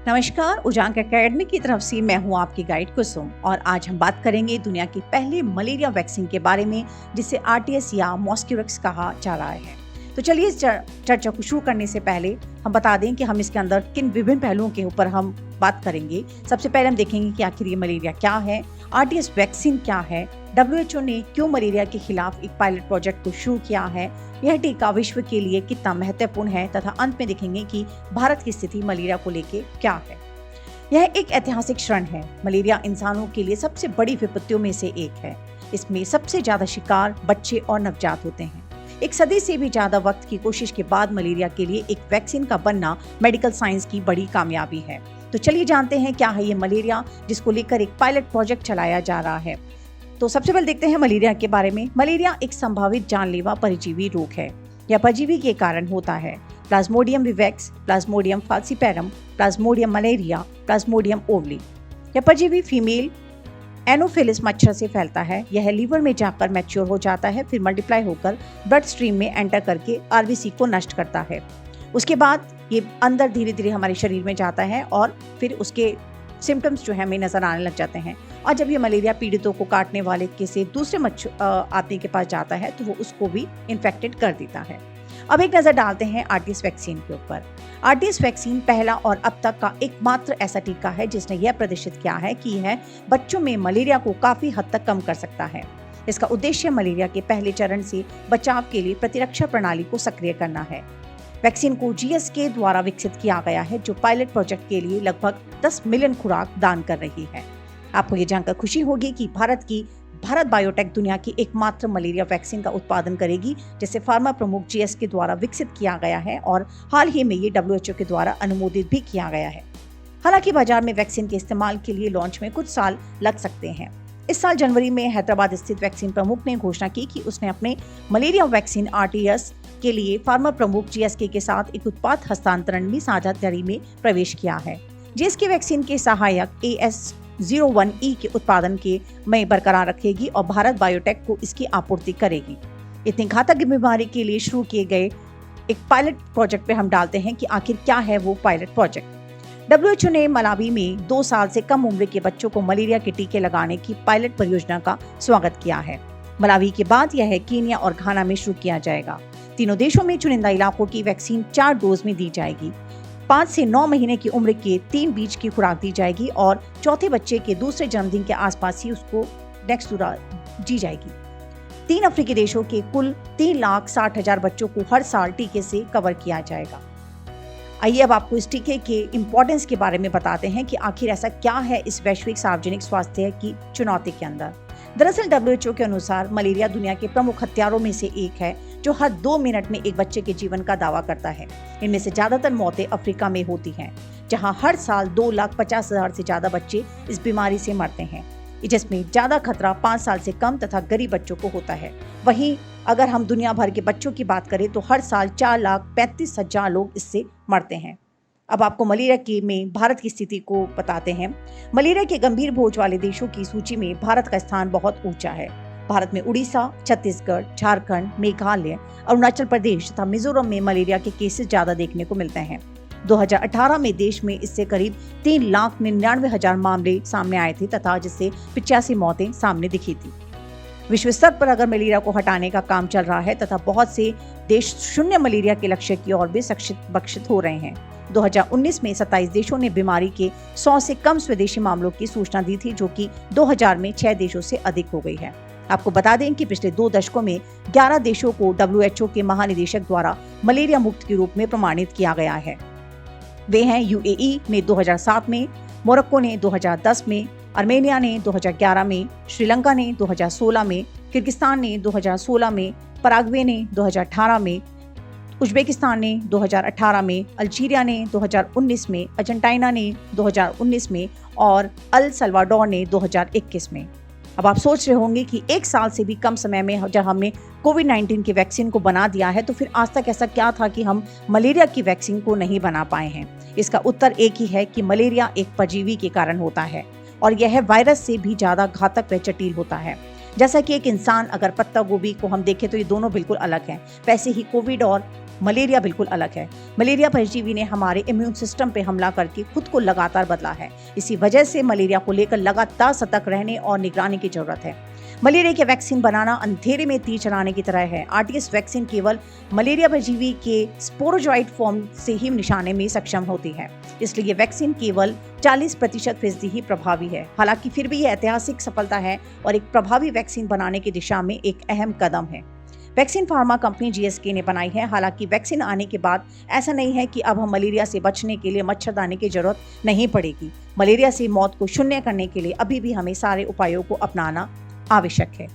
नमस्कार, उजांक एकेडमी की तरफ से मैं हूं आपकी गाइड कुसुम और आज हम बात करेंगे दुनिया के पहले मलेरिया वैक्सीन के बारे में जिसे आरटीएस या मॉस्क्यूरेक्स कहा जा रहा है। तो चलिए इस चर्चा को शुरू करने से पहले हम बता दें कि हम इसके अंदर किन विभिन्न पहलुओं के ऊपर हम बात करेंगे। सबसे पहले हम देखेंगे कि आखिर ये मलेरिया क्या है, आरटीएस वैक्सीन क्या है, WHO ने क्यों मलेरिया के खिलाफ एक पायलट प्रोजेक्ट को शुरू किया है, यह टीका विश्व के लिए कितना महत्वपूर्ण है तथा अंत में देखेंगे कि भारत की स्थिति मलेरिया को लेकर क्या है। यह एक ऐतिहासिक क्षण है। मलेरिया इंसानों के लिए सबसे बड़ी विपत्तियों में से एक है। इसमें सबसे ज्यादा शिकार बच्चे और नवजात होते हैं। एक सदी से भी ज्यादा वक्त की कोशिश के बाद मलेरिया के लिए एक वैक्सीन का बनना मेडिकल साइंस की बड़ी कामयाबी है। तो चलिए जानते हैं क्या है ये मलेरिया, जिसको लेकर एक पायलट प्रोजेक्ट चलाया जा रहा है। तो सबसे पहले देखते हैं मलेरिया के बारे में। मलेरिया एक संभावित जानलेवा परजीवी रोग है। यह परजीवी के कारण होता है plasmodium vivax, plasmodium falciparum, plasmodium malaria, plasmodium ovale. यह परजीवी फीमेल एनोफिलिस मच्छर से फैलता है। यह लीवर में जाकर मैच्योर हो जाता है, फिर मल्टीप्लाई होकर ब्लड स्ट्रीम में एंटर करके आरबीसी को नष्ट करता है। उसके बाद ये अंदर धीरे धीरे हमारे शरीर में जाता है और फिर उसके सिम्टम्स जो है हमें नजर आने लग जाते हैं। और जब ये मलेरिया पीड़ितों को काटने वाले के से दूसरे मच्छर आदमी के पास जाता है तो वो उसको भी इन्फेक्टेड कर देता है। अब एक नजर डालते हैं आरटीएस वैक्सीन के ऊपर। आरटीएस वैक्सीन पहला और अब तक का एकमात्र ऐसा टीका है जिसने यह प्रदर्शित किया है कि यह बच्चों में मलेरिया को काफी हद तक कम कर सकता है। इसका उद्देश्य मलेरिया के पहले चरण से बचाव के लिए प्रतिरक्षा प्रणाली को सक्रिय करना है। वैक्सीन को जीएसके द्वारा विकसित किया गया है, जो पायलट प्रोजेक्ट के लिए लगभग 10 मिलियन खुराक दान कर रही है। आपको ये जानकर खुशी होगी कि भारत बायोटेक दुनिया की एकमात्र मलेरिया वैक्सीन का उत्पादन करेगी, जिसे फार्मा प्रमुख जीएसके द्वारा विकसित किया गया है और हाल ही में ये WHO के द्वारा अनुमोदित भी किया गया है। हालांकि बाजार में वैक्सीन के इस्तेमाल के लिए लॉन्च में कुछ साल लग सकते हैं। इस साल जनवरी में हैदराबाद स्थित वैक्सीन प्रमुख ने घोषणा की कि उसने अपने मलेरिया वैक्सीन आरटीएस के लिए फार्मा प्रमुख जीएसके के साथ एक उत्पाद हस्तांतरण में साझेदारी में प्रवेश किया है। जीएसके वैक्सीन के सहायक AS01E के उत्पादन के में बरकरार रखेगी और भारत बायोटेक को इसकी आपूर्ति करेगी। इतनी घातक बीमारी के लिए शुरू किए गए एक पायलट प्रोजेक्ट पे हम डालते हैं कि आखिर क्या है वो पायलट प्रोजेक्ट। WHO ने मलावी में 2 साल से कम उम्र के बच्चों को मलेरिया के टीके लगाने की पायलट परियोजना का स्वागत किया है। मलावी के बाद यह कीनिया और घाना में शुरू किया जाएगा। तीनों देशों में चुनिंदा इलाकों की वैक्सीन 4 डोज में दी जाएगी। 5 से 9 महीने की उम्र के 3 बीज की खुराक दी जाएगी और चौथे बच्चे के दूसरे जन्मदिन के आसपास ही उसको नेक्स्ट खुराक दी जाएगी। 3 अफ्रीकी देशों के कुल 3,60,000 बच्चों को हर साल टीके से कवर किया जाएगा। आइए अब आपको इस टीके के इम्पोर्टेंस के बारे में बताते हैं कि आखिर ऐसा क्या है इस वैश्विक सार्वजनिक स्वास्थ्य की चुनौती के अंदर। दरअसल WHO के अनुसार मलेरिया दुनिया के प्रमुख हत्यारों में से एक है, जो हर 2 मिनट में एक बच्चे के जीवन का दावा करता है। इनमें से ज्यादातर मौतें अफ्रीका में होती हैं, जहां हर साल 2,50,000 से ज्यादा बच्चे इस बीमारी से मरते हैं, जिसमें ज्यादा खतरा 5 साल से कम तथा गरीब बच्चों को होता है। वहीं अगर हम दुनिया भर के बच्चों की बात करें तो हर साल 4,35,000 लोग इससे मरते हैं। अब आपको मलेरिया में भारत की स्थिति को बताते हैं। मलेरिया के गंभीर बोझ वाले देशों की सूची में भारत का स्थान बहुत ऊंचा है। भारत में उड़ीसा, छत्तीसगढ़, झारखंड, मेघालय, अरुणाचल प्रदेश तथा मिजोरम में मलेरिया के केसेस ज्यादा देखने को मिलते हैं। 2018 में देश में इससे करीब 3,99,000 मामले सामने आए थे तथा जिससे 85 मौतें सामने दिखी थी। विश्व स्तर पर अगर मलेरिया को हटाने का काम चल रहा है तथा बहुत से देश शून्य मलेरिया के लक्ष्य की ओर भी बक्षित हो रहे हैं। 2019 में 27 देशों ने बीमारी के 100 से कम स्वदेशी मामलों की सूचना दी थी, जो कि 2000 में 6 देशों से अधिक हो गई है। आपको बता दें कि पिछले 2 दशकों में 11 देशों को WHO के महानिदेशक द्वारा मलेरिया मुक्त के रूप में प्रमाणित किया गया है। वे हैं UAE ने 2007 में, मोरक्को ने 2010 में, आर्मेनिया ने 2011 में, श्रीलंका ने 2016 में, किर्गिस्तान ने 2016 में, पराग्वे ने 2018 में, उज्बेकिस्तान ने 2018 में, अल्जीरिया ने 2019 में, अर्जेंटीना ने 2019 में और अल सल्वाडोर ने 2021 में। अब आप सोच रहे होंगे कि 1 साल से भी कम समय में जब हमने कोविड-19 की वैक्सीन को बना दिया है तो फिर आज तक ऐसा क्या था कि हम मलेरिया की वैक्सीन को नहीं बना पाए हैं। इसका उत्तर एक ही है कि मलेरिया एक परजीवी के कारण होता है और यह वायरस से भी ज्यादा घातक व जटिल होता है। जैसा कि एक इंसान अगर पत्ता गोभी को हम देखें तो ये दोनों बिल्कुल अलग हैं, वैसे ही कोविड और मलेरिया बिल्कुल अलग है। मलेरिया परजीवी ने हमारे इम्यून सिस्टम पे हमला करके खुद को लगातार बदला है। इसी वजह से मलेरिया को लेकर लगातार सतर्क रहने और निगरानी की जरूरत है। मलेरिया के वैक्सीन बनाना अंधेरे में तीर चलाने की तरह है। आरटीएस वैक्सीन केवल मलेरिया परजीवी के स्पोरोजॉइट फॉर्म से ही निशाने में सक्षम होती है, इसलिए ये वैक्सीन केवल 40% ही प्रभावी है। हालांकि फिर भी यह ऐतिहासिक सफलता है और एक प्रभावी वैक्सीन बनाने की दिशा में एक अहम कदम है। वैक्सीन फार्मा कंपनी जीएसके ने बनाई है। हालांकि वैक्सीन आने के बाद ऐसा नहीं है कि अब हम मलेरिया से बचने के लिए मच्छरदानी की जरूरत नहीं पड़ेगी। मलेरिया से मौत को शून्य करने के लिए अभी भी हमें सारे उपायों को अपनाना आवश्यक है।